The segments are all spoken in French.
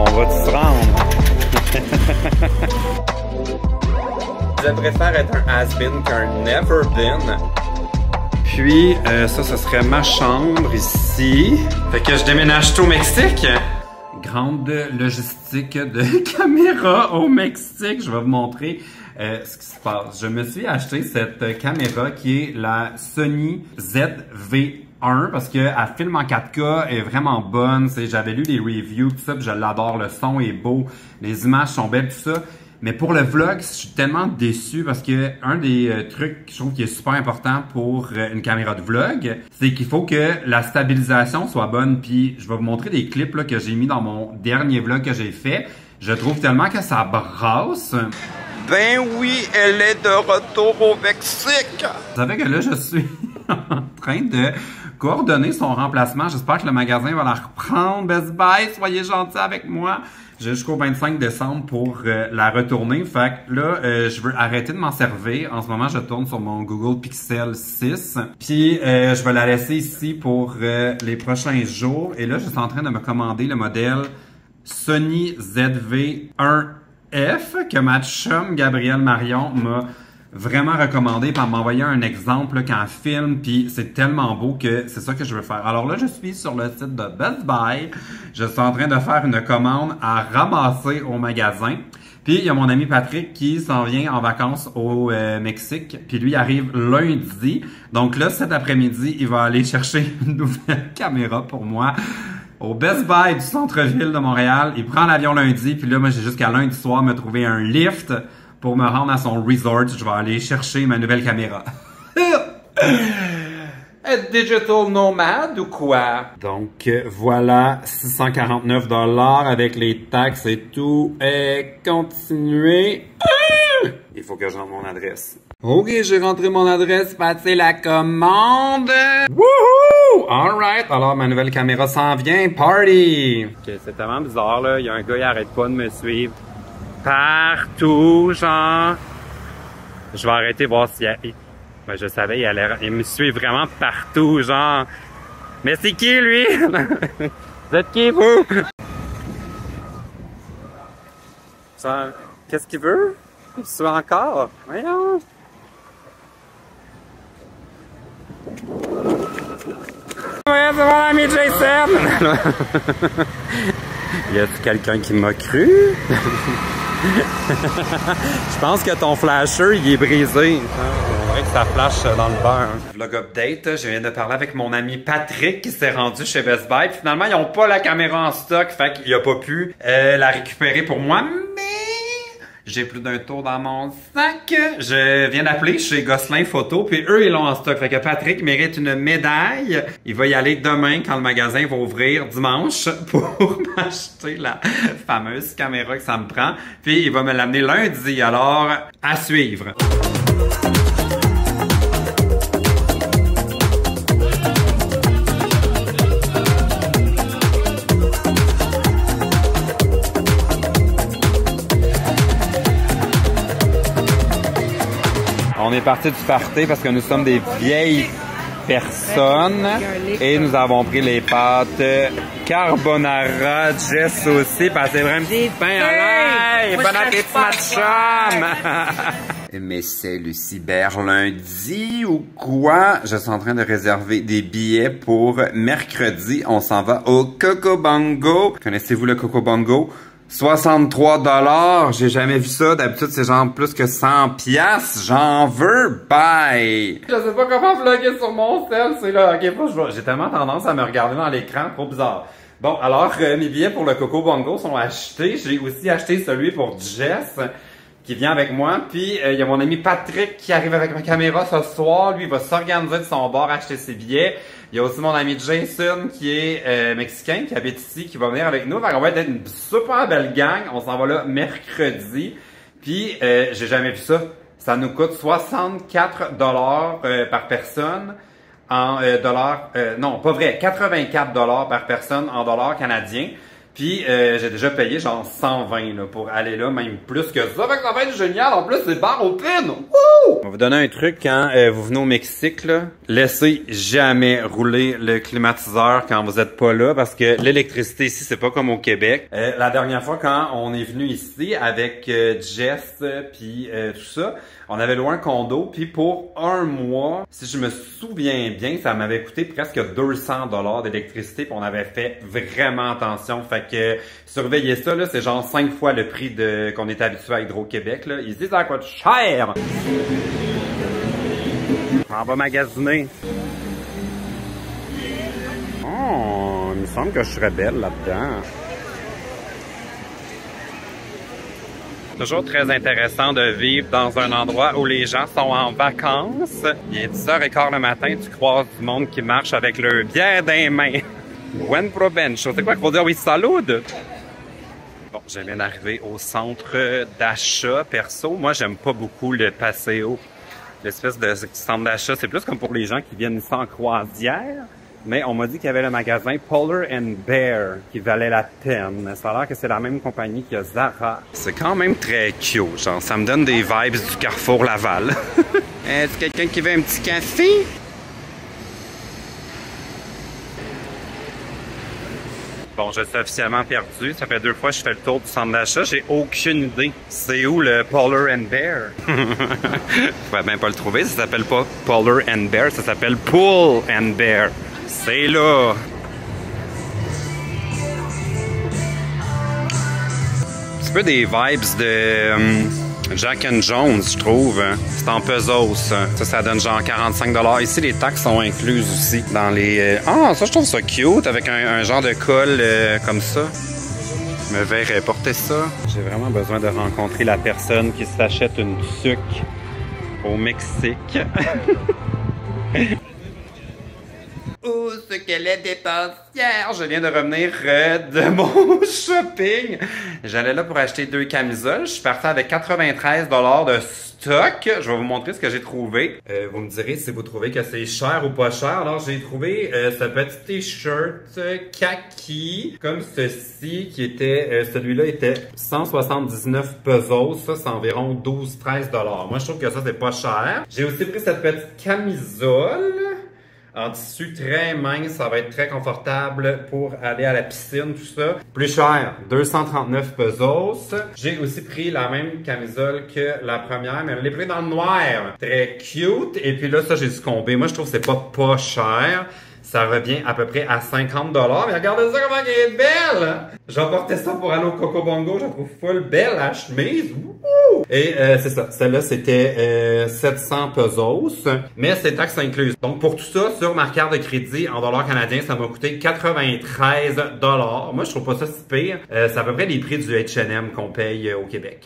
On va se rendre. Je préfère être un has-been qu'un never been. Puis, ça, ce serait ma chambre ici. Fait que je déménage tout au Mexique. Grande logistique de caméra au Mexique. Je vais vous montrer ce qui se passe. Je me suis acheté cette caméra qui est la Sony ZV-1 parce qu'elle filme en 4K, elle est vraiment bonne. J'avais lu des reviews, tout ça, puis je l'adore. Le son est beau, les images sont belles, tout ça. Mais pour le vlog, je suis tellement déçu parce que un des trucs que je trouve qui est super important pour une caméra de vlog, c'est qu'il faut que la stabilisation soit bonne. Puis je vais vous montrer des clips là, que j'ai mis dans mon dernier vlog que j'ai fait. Je trouve tellement que ça brasse. Ben oui, elle est de retour au Mexique! Vous savez que là, je suis en train de coordonner son remplacement. J'espère que le magasin va la reprendre. Best Buy, soyez gentils avec moi. J'ai jusqu'au 25 décembre pour la retourner. Fait que là, je veux arrêter de m'en servir. En ce moment, je tourne sur mon Google Pixel 6. Puis, je vais la laisser ici pour les prochains jours. Et là, je suis en train de me commander le modèle Sony ZV-1F que ma chum Gabrielle Marion m'a vraiment recommandé, puis elle m'a envoyé un exemple là, quand elle filme, puis c'est tellement beau que c'est ça que je veux faire. Alors là, je suis sur le site de Best Buy. Je suis en train de faire une commande à ramasser au magasin. Puis il y a mon ami Patrick qui s'en vient en vacances au Mexique, puis lui il arrive lundi. Donc là, cet après-midi, il va aller chercher une nouvelle caméra pour moi au Best Buy du centre-ville de Montréal. Il prend l'avion lundi, puis là, moi, j'ai jusqu'à lundi soir me trouver un lift pour me rendre à son resort. Je vais aller chercher ma nouvelle caméra. Digital nomade ou quoi? Donc, voilà, 649 $ avec les taxes et tout. Et continuer. Il faut que je rentre mon adresse. Ok, j'ai rentré mon adresse, passer la commande. Wouhou! Alright, alors ma nouvelle caméra s'en vient. Party! Ok, c'est tellement bizarre, là. Il y a un gars, il arrête pas de me suivre. Partout, genre. Je vais arrêter voir s'il y a... Ben, je savais, il me suit vraiment partout, genre. Mais c'est qui, lui? Vous êtes qui, vous? Genre, qu'est-ce qu'il veut? Il me suit encore? Voyons. Ouais, c'est mon ami Jason! Y a-t-il quelqu'un qui m'a cru? Je pense que ton flasher, il est brisé. On dirait que ça flash dans le beurre. Vlog update, je viens de parler avec mon ami Patrick qui s'est rendu chez Best Buy. Puis finalement, ils n'ont pas la caméra en stock, fait qu'il a pas pu la récupérer pour moi. Mais j'ai plus d'un tour dans mon sac. Je viens d'appeler chez Gosselin Photo, puis eux, ils l'ont en stock. Fait que Patrick mérite une médaille. Il va y aller demain quand le magasin va ouvrir dimanche pour m'acheter la fameuse caméra que ça me prend. Puis il va me l'amener lundi. Alors, à suivre. On est parti du party parce que nous sommes des vieilles personnes et nous avons pris les pâtes carbonara, Jess aussi, parce que c'est vraiment un petit pain à l'ail. Bon appétit, ma chum! Mais c'est le cyber lundi ou quoi? Je suis en train de réserver des billets pour mercredi. On s'en va au Coco Bongo. Connaissez-vous le Coco Bongo? 63 $, j'ai jamais vu ça. D'habitude, c'est genre plus que 100 $. J'en veux, bye! Je sais pas comment vlogger sur mon cell, c'est là. Ok, j'ai tellement tendance à me regarder dans l'écran, trop bizarre. Bon, alors, mes billets pour le Coco Bongo sont achetés. J'ai aussi acheté celui pour Jess, qui vient avec moi. Puis, il y a mon ami Patrick qui arrive avec ma caméra ce soir. Lui, il va s'organiser de son bord, acheter ses billets. Il y a aussi mon ami Jason qui est mexicain, qui habite ici, qui va venir avec nous. On va être une super belle gang. On s'en va là mercredi. Puis, j'ai jamais vu ça. Ça nous coûte 64 $ par personne en dollars. Non, pas vrai. 84 $ par personne en dollars canadiens. Puis j'ai déjà payé genre 120 là, pour aller là, même plus que ça. Fait que ça va être génial. En plus, c'est bar open. Wouh! On va vous donner un truc quand vous venez au Mexique, là. Laissez jamais rouler le climatiseur quand vous êtes pas là parce que l'électricité ici, c'est pas comme au Québec. La dernière fois quand on est venu ici avec Jess puis tout ça, on avait loué un condo puis pour un mois, si je me souviens bien, ça m'avait coûté presque 200 $ d'électricité puis on avait fait vraiment attention. Fait que surveillez ça, là, c'est genre 5 fois le prix de qu'on est habitué à Hydro-Québec, là. Ils se disent ça coûte cher! On va magasiner. Oh, il me semble que je serais belle là-dedans. Toujours très intéressant de vivre dans un endroit où les gens sont en vacances. Il est 10h15 le matin, tu croises du monde qui marche avec leur bière dans les mains. Buen provencho. C'est quoi qu'il faut dire? Oui, salud! Bon, je viens d'arriver au centre d'achat perso. Moi, j'aime pas beaucoup le Paseo. L'espèce de centre d'achat, c'est plus comme pour les gens qui viennent ici en croisière. Mais on m'a dit qu'il y avait le magasin Polar and Bear qui valait la peine. Ça a l'air que c'est la même compagnie que Zara. C'est quand même très cute, genre ça me donne des vibes du Carrefour Laval. Est-ce quelqu'un qui veut un petit café? Bon, je suis officiellement perdu. Ça fait 2 fois que je fais le tour du centre d'achat. J'ai aucune idée. C'est où le Polar and Bear? Je pourrais même pas le trouver. Ça s'appelle pas Polar and Bear. Ça s'appelle Pull and Bear. C'est là! Un petit peu des vibes de Jack and Jones, je trouve. C'est en pesos. Ça donne genre 45 $. Ici, les taxes sont incluses aussi dans les... Ah, ça, je trouve ça cute, avec un genre de col comme ça. Je me verrais porter ça. J'ai vraiment besoin de rencontrer la personne qui s'achète une tuque au Mexique. Où ce qu'elle est dépensière? Je viens de revenir de mon shopping. J'allais là pour acheter 2 camisoles. Je suis parti avec 93 $ de stock. Je vais vous montrer ce que j'ai trouvé. Vous me direz si vous trouvez que c'est cher ou pas cher. Alors, j'ai trouvé ce petit t-shirt kaki comme ceci qui était... celui-là était 179 pesos. Ça, c'est environ 12-13 $. Moi, je trouve que ça, c'est pas cher. J'ai aussi pris cette petite camisole en tissu très mince, ça va être très confortable pour aller à la piscine, tout ça. Plus cher, 239 pesos. J'ai aussi pris la même camisole que la première, mais je l'ai pris dans le noir. Très cute. Et puis là, ça, j'ai succombé. Moi, je trouve que c'est pas cher. Ça revient à peu près à 50 $. Mais regardez ça comment elle est belle! J'ai emporté ça pour aller au Coco Bongo. Je la trouve full belle, la chemise. Wouhou! Et c'est ça. Celle-là, c'était 700 pesos. Mais c'est taxes incluses. Donc, pour tout ça, sur ma carte de crédit en dollars canadiens, ça m'a coûté 93 $. Moi, je trouve pas ça si pire. C'est à peu près les prix du H&M qu'on paye au Québec.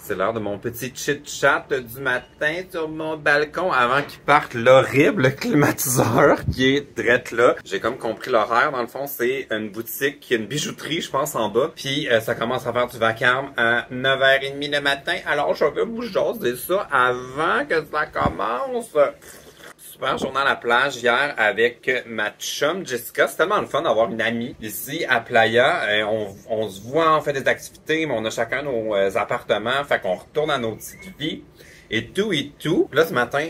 C'est l'heure de mon petit chit-chat du matin sur mon balcon avant qu'il parte l'horrible climatiseur qui est drette là. J'ai comme compris l'horaire. Dans le fond, c'est une boutique, une bijouterie, je pense, en bas. Puis ça commence à faire du vacarme à 9h30 le matin. Alors, je vais vous jaser ça avant que ça commence. Super journée à la plage hier avec ma chum Jessica. C'est tellement le fun d'avoir une amie ici à Playa. On se voit, on fait des activités, mais on a chacun nos appartements. Fait qu'on retourne à nos petites vies et tout et tout. Là, ce matin,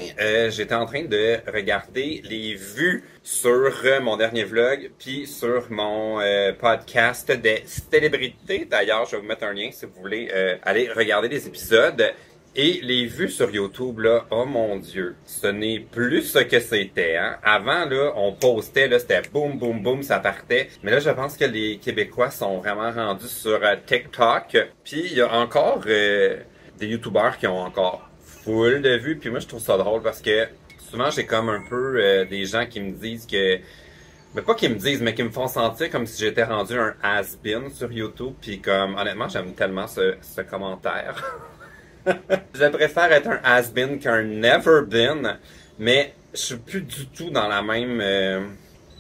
j'étais en train de regarder les vues sur mon dernier vlog puis sur mon podcast des célébrités. D'ailleurs, je vais vous mettre un lien si vous voulez aller regarder les épisodes. Et les vues sur YouTube, là, oh mon Dieu, ce n'est plus ce que c'était, hein. Avant, là, on postait, là, c'était boum, boum, boum, ça partait. Mais là, je pense que les Québécois sont vraiment rendus sur TikTok. Puis, il y a encore des YouTubeurs qui ont encore full de vues. Puis moi, je trouve ça drôle parce que souvent, j'ai comme un peu des gens qui me disent que... Mais pas qu'ils me disent, mais qui me font sentir comme si j'étais rendu un has-been sur YouTube. Puis comme, honnêtement, j'aime tellement ce commentaire. Je préfère être un has-been qu'un never-been, mais je suis plus du tout dans la même,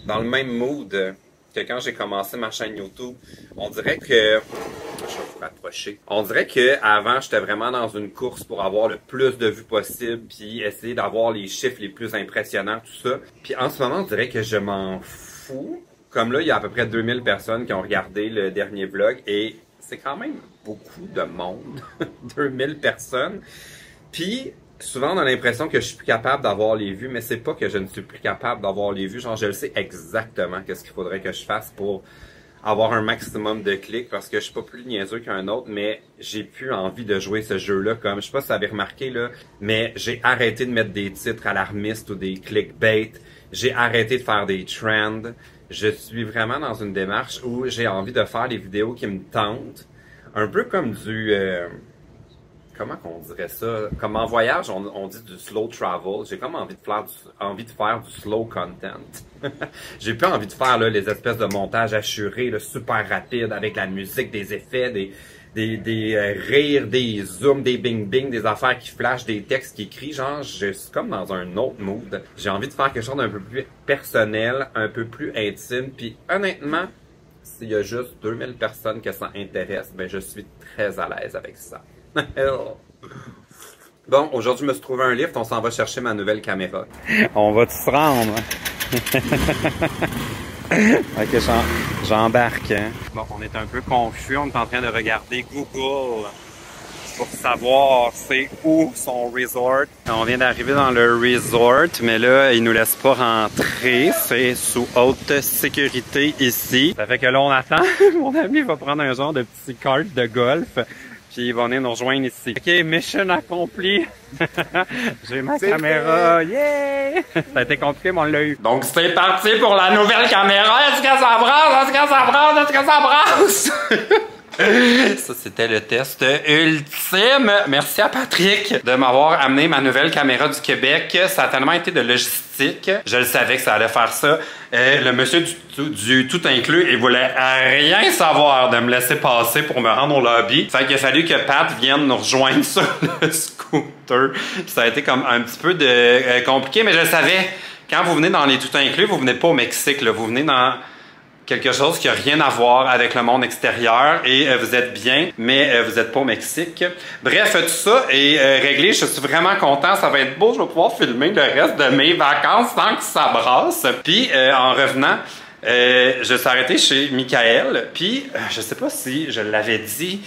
dans le même mood que quand j'ai commencé ma chaîne YouTube, on dirait que... Je vais vous rapprocher. On dirait que avant j'étais vraiment dans une course pour avoir le plus de vues possible, puis essayer d'avoir les chiffres les plus impressionnants, tout ça. Puis en ce moment, on dirait que je m'en fous. Comme là, il y a à peu près 2000 personnes qui ont regardé le dernier vlog, et c'est quand même beaucoup de monde. 2000 personnes. Puis... souvent, on a l'impression que je suis plus capable d'avoir les vues, mais c'est pas que je ne suis plus capable d'avoir les vues. Genre, je le sais exactement qu'est-ce qu'il faudrait que je fasse pour avoir un maximum de clics, parce que je suis pas plus niaiseux qu'un autre, mais j'ai plus envie de jouer ce jeu-là. Comme, je sais pas si vous avez remarqué, là, mais j'ai arrêté de mettre des titres alarmistes ou des clickbait. J'ai arrêté de faire des trends. Je suis vraiment dans une démarche où j'ai envie de faire des vidéos qui me tentent. Un peu comme du... comment qu'on dirait ça? Comme en voyage, on dit du slow travel. J'ai comme envie de faire du slow content. J'ai plus envie de faire là, les espèces de montages assurés, là, super rapides, avec la musique, des effets, des rires, des zooms, des bing-bing, des affaires qui flashent, des textes qui écrivent. Genre, je suis comme dans un autre mood. J'ai envie de faire quelque chose d'un peu plus personnel, un peu plus intime. Puis honnêtement, s'il y a juste 2000 personnes que ça intéresse, ben je suis très à l'aise avec ça. Bon, aujourd'hui, je me suis trouvé un lift. On s'en va chercher ma nouvelle caméra. On va se rendre. Ok, j'embarque. Hein? Bon, on est un peu confus. On est en train de regarder Google pour savoir c'est où son resort. On vient d'arriver dans le resort, mais là, il nous laisse pas rentrer. C'est sous haute sécurité ici. Ça fait que là, on attend. Mon ami va prendre un genre de petit kart de golf. Puis il va venir nous rejoindre ici. Ok, mission accomplie. J'ai ma caméra. Yeah! Ça a été compliqué, mais on l'a eu. Donc c'est parti pour la nouvelle caméra. Est-ce que ça brasse? Est-ce que ça brasse? Est-ce que ça brasse? Ça, c'était le test ultime. Merci à Patrick de m'avoir amené ma nouvelle caméra du Québec. Ça a tellement été de logistique. Je le savais que ça allait faire ça. Le monsieur du tout inclus, il voulait rien savoir de me laisser passer pour me rendre au lobby. Fait qu'il a fallu que Pat vienne nous rejoindre sur le scooter. Ça a été comme un petit peu compliqué, mais je le savais. Quand vous venez dans les tout inclus, vous venez pas au Mexique, là. Vous venez dans quelque chose qui n'a rien à voir avec le monde extérieur et vous êtes bien, mais vous n'êtes pas au Mexique. Bref, tout ça est réglé. Je suis vraiment content. Ça va être beau. Je vais pouvoir filmer le reste de mes vacances sans que ça brasse. Puis, en revenant, je suis arrêté chez Michael. Puis, je sais pas si je l'avais dit,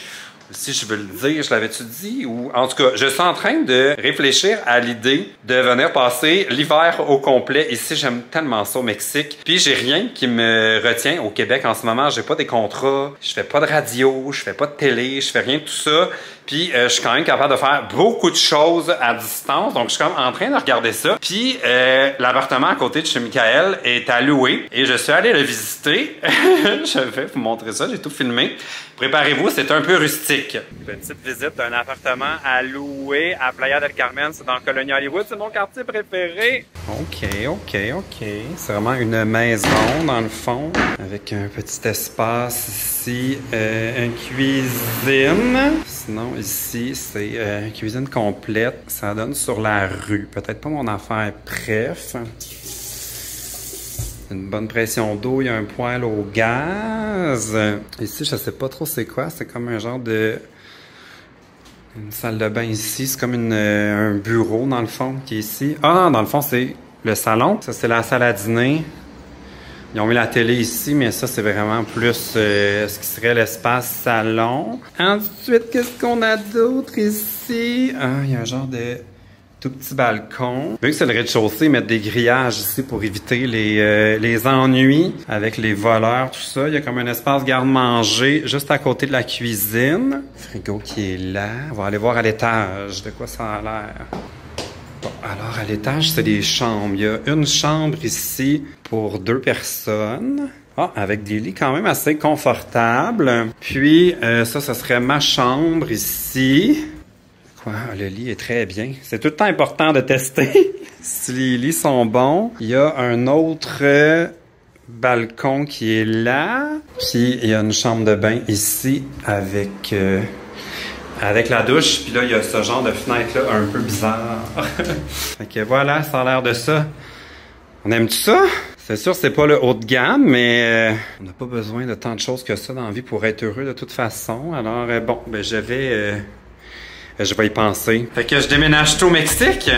si je veux le dire, je l'avais-tu dit? Ou en tout cas, je suis en train de réfléchir à l'idée de venir passer l'hiver au complet. Ici, j'aime tellement ça au Mexique. Puis j'ai rien qui me retient au Québec en ce moment. J'ai pas des contrats, je fais pas de radio, je fais pas de télé, je fais rien de tout ça. Puis je suis quand même capable de faire beaucoup de choses à distance. Donc je suis comme en train de regarder ça. Puis l'appartement à côté de chez Michael est à louer. Et je suis allé le visiter. Je vais vous montrer ça, j'ai tout filmé. Préparez-vous, c'est un peu rustique. Petite visite d'un appartement à louer à Playa del Carmen. C'est dans Colonia Hollywood, c'est mon quartier préféré. OK. C'est vraiment une maison dans le fond. Avec un petit espace ici, une cuisine. Sinon, ici, c'est une cuisine complète. Ça donne sur la rue. Peut-être pas mon affaire, bref. Une bonne pression d'eau, il y a un poêle au gaz. Ici, je sais pas trop c'est quoi. C'est comme un genre de... une salle de bain ici. C'est comme un bureau, dans le fond, qui est ici. Ah, dans le fond, c'est le salon. Ça, c'est la salle à dîner. Ils ont mis la télé ici, mais ça, c'est vraiment plus ce qui serait l'espace salon. Ensuite, qu'est-ce qu'on a d'autre ici? Ah, il y a un genre de tout petit balcon. Vu que c'est le rez-de-chaussée, ils mettent des grillages ici pour éviter les ennuis avec les voleurs, tout ça. Il y a comme un espace garde-manger juste à côté de la cuisine. Frigo qui est là. On va aller voir à l'étage de quoi ça a l'air. Bon, alors à l'étage, c'est des chambres. Il y a une chambre ici pour 2 personnes. Ah, avec des lits quand même assez confortables. Puis, ça serait ma chambre ici. Quoi? Le lit est très bien. C'est tout le temps important de tester si les lits sont bons. Il y a un autre balcon qui est là. Puis, il y a une chambre de bain ici avec la douche. Puis là, il y a ce genre de fenêtre-là un peu bizarre. Fait que voilà, ça a l'air de ça. On aime-tu ça? C'est sûr, c'est pas le haut de gamme, mais on n'a pas besoin de tant de choses que ça dans la vie pour être heureux de toute façon. Alors, bon, ben je vais y penser. Fait que je déménage tout au Mexique.